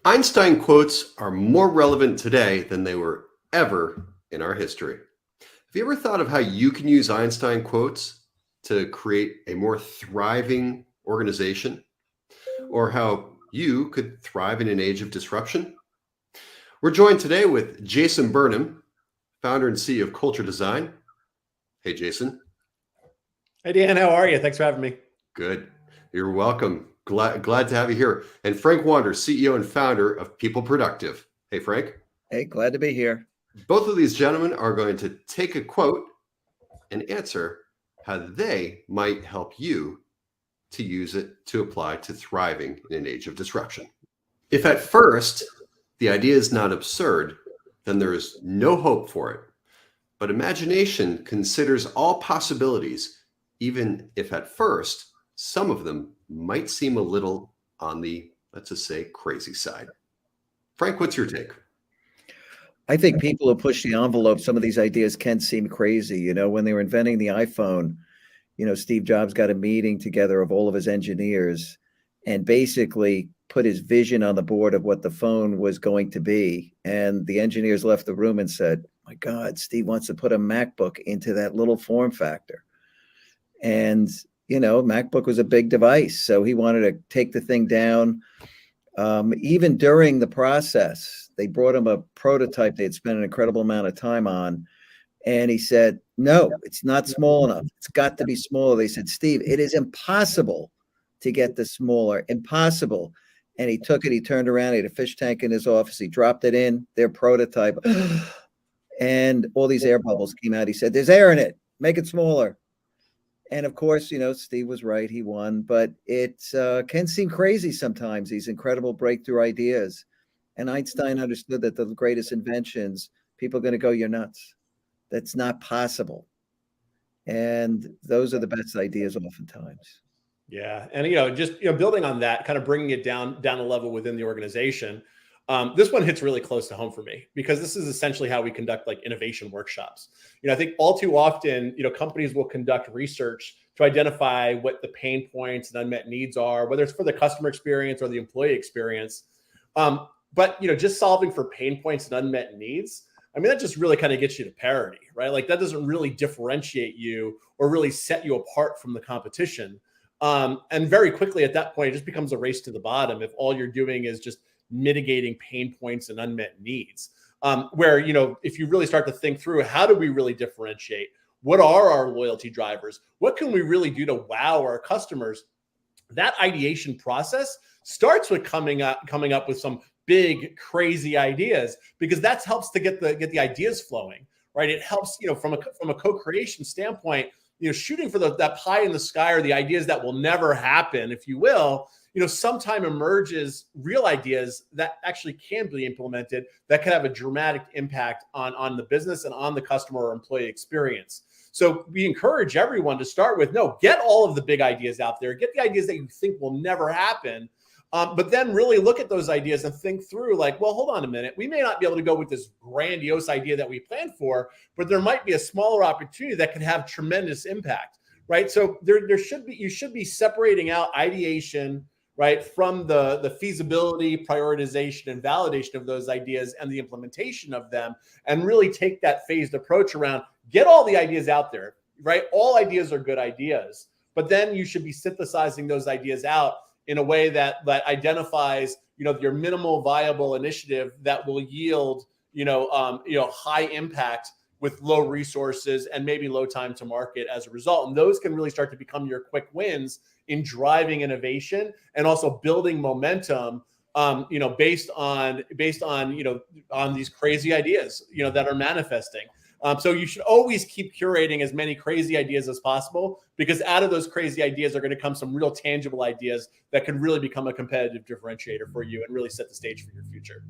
Einstein quotes are more relevant today than they were ever in our history. Have you ever thought of how you can use Einstein quotes to create a more thriving organization, or how you could thrive in an age of disruption? We're joined today with Jason Burnham, founder and CEO of Culture Design. Hey, Jason. Hey, Dan, how are you? Thanks for having me. Good. You're welcome. Glad to have you here. And Frank Wander, CEO and founder of PeopleProductive. Hey, Frank. Hey, glad to be here. Both of these gentlemen are going to take a quote and answer how they might help you to use it to apply to thriving in an age of disruption. If at first the idea is not absurd, then there is no hope for it. But imagination considers all possibilities, even if at first some of them might seem a little on the, let's just say, crazy side. Frank, what's your take? I think people who push the envelope, some of these ideas can seem crazy. You know, when they were inventing the iPhone, Steve Jobs got a meeting together of all of his engineers and basically put his vision on the board of what the phone was going to be. And the engineers left the room and said, my God, Steve wants to put a MacBook into that little form factor. And, MacBook was a big device. So he wanted to take the thing down. Even during the process, they brought him a prototype they had spent an incredible amount of time on. And he said, no, it's not small enough. It's got to be smaller. They said, Steve, it is impossible to get this smaller. Impossible. And he took it. He turned around. He had a fish tank in his office. He dropped it in, their prototype. And all these air bubbles came out. He said, there's air in it. Make it smaller. And of course, Steve was right. He won. But it can seem crazy sometimes, these incredible breakthrough ideas. And Einstein understood that the greatest inventions, people are going to go, you're nuts. That's not possible. And those are the best ideas oftentimes. Yeah. And, just, building on that, kind of bringing it down a level within the organization. This one hits really close to home for me because this is essentially how we conduct like innovation workshops. I think all too often, companies will conduct research to identify what the pain points and unmet needs are, whether it's for the customer experience or the employee experience. But, just solving for pain points and unmet needs, that just really kind of gets you to parity, right? Like that doesn't really differentiate you or really set you apart from the competition. And very quickly at that point, it just becomes a race to the bottom if all you're doing is just mitigating pain points and unmet needs. Where, if you really start to think through, how do we really differentiate? What are our loyalty drivers? What can we really do to wow our customers? That ideation process starts with coming up with some big, crazy ideas, because that helps to get the ideas flowing, right? It helps, from a co-creation standpoint, shooting for that pie in the sky or the ideas that will never happen, if you will, sometime emerges real ideas that actually can be implemented that can have a dramatic impact on the business and on the customer or employee experience. So we encourage everyone to start with, get all of the big ideas out there, get the ideas that you think will never happen. But then really look at those ideas and think through like, well, hold on a minute. We may not be able to go with this grandiose idea that we planned for, but there might be a smaller opportunity that could have tremendous impact, right? So you should be separating out ideation, right, from the feasibility, prioritization, and validation of those ideas and the implementation of them, and really take that phased approach around, get all the ideas out there, right? All ideas are good ideas, but then you should be synthesizing those ideas out in a way that identifies, your minimal viable initiative that will yield, high impact with low resources and maybe low time to market as a result. And those can really start to become your quick wins in driving innovation and also building momentum, based on these crazy ideas, that are manifesting. So you should always keep curating as many crazy ideas as possible, because out of those crazy ideas are going to come some real tangible ideas that can really become a competitive differentiator for you and really set the stage for your future.